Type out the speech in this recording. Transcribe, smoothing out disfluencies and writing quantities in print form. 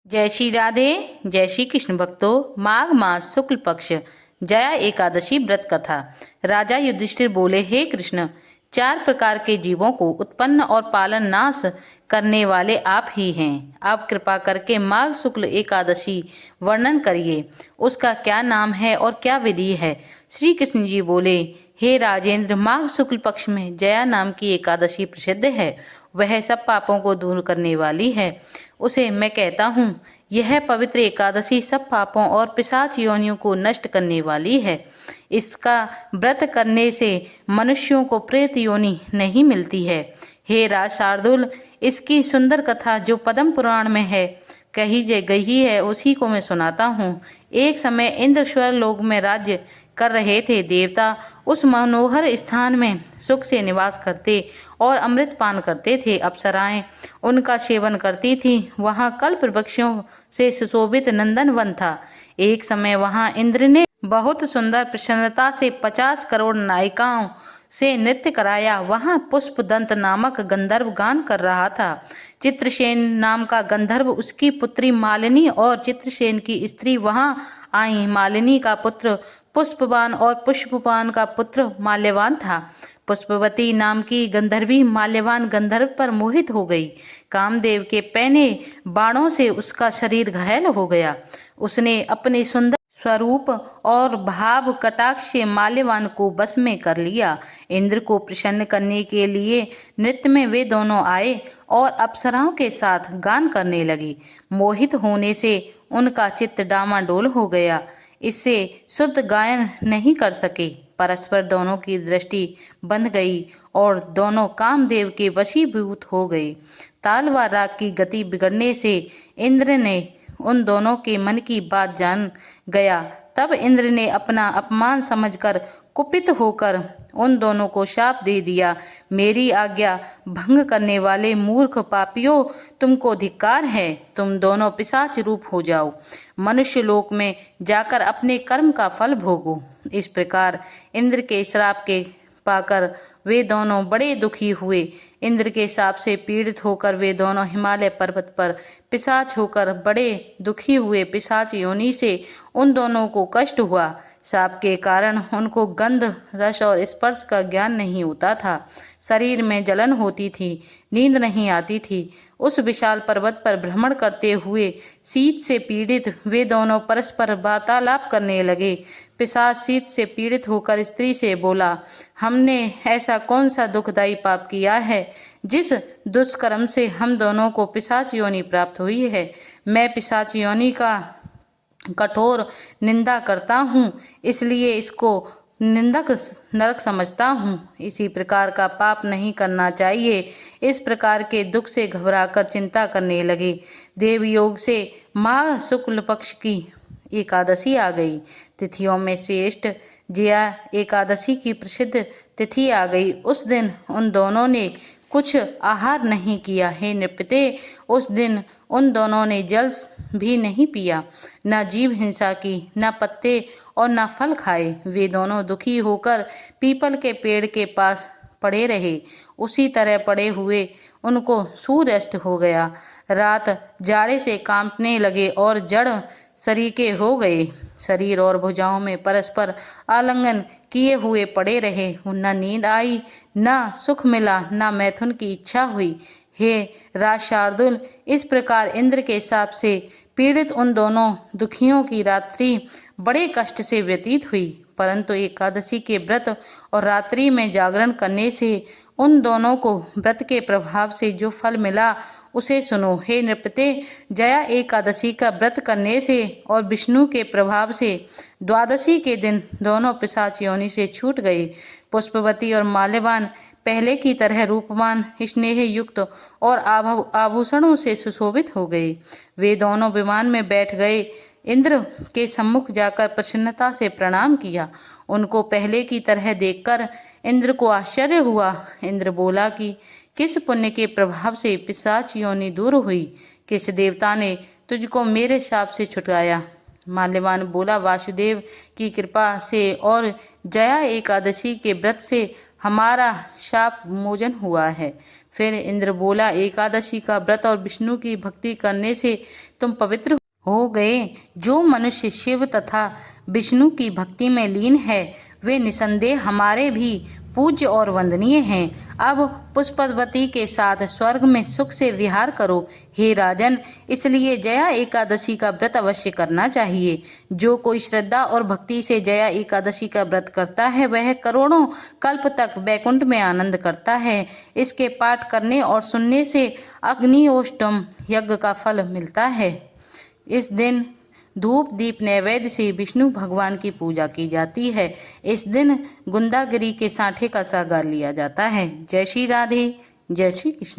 जय श्री राधे। जय श्री कृष्ण भक्तों। माघ मास शुक्ल पक्ष जया एकादशी व्रत कथा। राजा युधिष्ठिर बोले, हे कृष्ण, 4 प्रकार के जीवों को उत्पन्न और पालन नाश करने वाले आप ही हैं। आप कृपा करके माघ शुक्ल एकादशी वर्णन करिए। उसका क्या नाम है और क्या विधि है। श्री कृष्ण जी बोले, हे राजेंद्र, माघ शुक्ल पक्ष में जया नाम की एकादशी प्रसिद्ध है। वह सब पापों को दूर करने वाली है। उसे मैं कहता हूँ, यह पवित्र एकादशी सब पापों और पिशाच योनियों को नष्ट करने वाली है। इसका व्रत करने से मनुष्यों को प्रेत योनि नहीं मिलती है। हे राज शार्दुल, इसकी सुंदर कथा जो पद्म पुराण में है कही गई है, उसी को मैं सुनाता हूँ। एक समय इंद्र स्वर्ग लोक में राज्य कर रहे थे। देवता उस मनोहर स्थान में सुख से निवास करते और अमृत पान करते थे। अप्सराएं उनका सेवन करती थी। वहाँ कल्प वृक्षों से सुशोभित नंदन वन था। एक समय वहाँ इंद्र ने बहुत सुंदर प्रसन्नता से 50 करोड़ नायिकाओं से नृत्य कराया। वहाँ पुष्पदंत नामक गंधर्व गान कर रहा था। चित्रसेन नाम का गंधर्व, उसकी पुत्री मालिनी और चित्रसेन की स्त्री वहाँ आई। मालिनी का पुत्र पुष्पवान और पुष्पवान का पुत्र माल्यवान था। पुष्पवती नाम की गंधर्वी माल्यवान गंधर्व पर मोहित हो गई। कामदेव के पैने बाणों से उसका शरीर घायल हो गया। उसने अपने सुंदर स्वरूप और भाव कटाक्ष से माल्यवान को बस में कर लिया। इंद्र को प्रसन्न करने के लिए नृत्य में वे दोनों आए और अप्सराओं के साथ गान करने लगी। मोहित होने से उनका चित्त डामाडोल हो गया। इससे शुद्ध गायन नहीं कर सके। परस्पर दोनों की दृष्टि बंध गई और दोनों कामदेव के वशीभूत हो गए। ताल व राग की गति बिगड़ने से इंद्र ने उन दोनों के मन की बात जान गया। तब इंद्र ने अपना अपमान समझकर कुपित होकर उन दोनों को शाप दे दिया। मेरी आज्ञा भंग करने वाले मूर्ख पापियों, तुमको धिक्कार है। तुम दोनों पिशाच रूप हो जाओ। मनुष्य लोक में जाकर अपने कर्म का फल भोगो। इस प्रकार इंद्र के श्राप के पाकर वे दोनों बड़े दुखी हुए। इंद्र के शाप से पीड़ित होकर वे दोनों हिमालय पर्वत पर पिशाच होकर बड़े दुखी हुए। पिशाच योनि से उन दोनों को कष्ट हुआ। शाप के कारण उनको गंध, रस और स्पर्श का ज्ञान नहीं होता था। शरीर में जलन होती थी, नींद नहीं आती थी। उस विशाल पर्वत पर भ्रमण करते हुए शीत से पीड़ित वे दोनों परस्पर वार्तालाप करने लगे। पिशाच शीत से पीड़ित होकर स्त्री से बोला, हमने ऐसा कौन सा दुखदायी पाप किया है जिस दुष्कर्म से हम दोनों को पिशाच योनि प्राप्त हुई है। मैं पिशाच योनि का कठोर निंदा करता हूँ, इसलिए इसको निंदक नरक समझता हूँ। इसी प्रकार का पाप नहीं करना चाहिए। इस प्रकार के दुख से घबराकर चिंता करने लगे। देवयोग से माघ शुक्ल पक्ष की एकादशी आ गई। तिथियों में श्रेष्ठ जया एकादशी की प्रसिद्ध तिथि आ गई। उस दिन उन दोनों ने कुछ आहार नहीं किया। हे नृपते, उस दिन उन दोनों ने जल भी नहीं पिया, न जीव हिंसा की, न पत्ते और न फल खाए। वे दोनों दुखी होकर पीपल के पेड़ के पास पड़े रहे। उसी तरह पड़े हुए उनको सूर्यास्त हो गया। रात जाड़े से कांपने लगे और जड़ सरीके हो गए। शरीर और भुजाओं में परस्पर आलिंगन किए हुए पड़े रहे। न नींद आई, न सुख मिला, न मैथुन की इच्छा हुई। हे राज शार्दुल, इस प्रकार इंद्र के शाप से पीड़ित उन दोनों दुखियों की रात्रि बड़े कष्ट से व्यतीत हुई। परंतु एकादशी के व्रत और रात्रि में जागरण करने से उन दोनों को व्रत के प्रभाव से जो फल मिला उसे सुनो। हे नृपते, जया एकादशी का व्रत करने से और विष्णु के प्रभाव से द्वादशी के दिन दोनों पिशाच योनि से छूट गए। पुष्पवती और माल्यवान पहले की तरह रूपवान, स्नेह युक्त और आभूषणों से सुशोभित हो गए। वे दोनों विमान में बैठ गए। इंद्र के सम्मुख जाकर प्रसन्नता से प्रणाम किया। उनको पहले की तरह देखकर इंद्र को आश्चर्य हुआ। इंद्र बोला कि किस पुण्य के प्रभाव से पिशाच योनि दूर हुई? किस देवता ने तुझको मेरे शाप से छुटकाया? माल्यवान बोला, वासुदेव की कृपा से और जया एकादशी के व्रत से हमारा शाप मोचन हुआ है। फिर इंद्र बोला, एकादशी का व्रत और विष्णु की भक्ति करने से तुम पवित्र हो गए। जो मनुष्य शिव तथा विष्णु की भक्ति में लीन है वे निसंदेह हमारे भी पूज्य और वंदनीय हैं। अब पुष्पवती के साथ स्वर्ग में सुख से विहार करो। हे राजन, इसलिए जया एकादशी का व्रत अवश्य करना चाहिए। जो कोई श्रद्धा और भक्ति से जया एकादशी का व्रत करता है वह करोड़ों कल्प तक वैकुंठ में आनंद करता है। इसके पाठ करने और सुनने से अग्निहोष्ट्रम यज्ञ का फल मिलता है। इस दिन धूप दीप नैवेद्य से विष्णु भगवान की पूजा की जाती है। इस दिन गुंदागिरी के सांठे का सागर लिया जाता है। जय श्री राधे, जय श्री कृष्ण।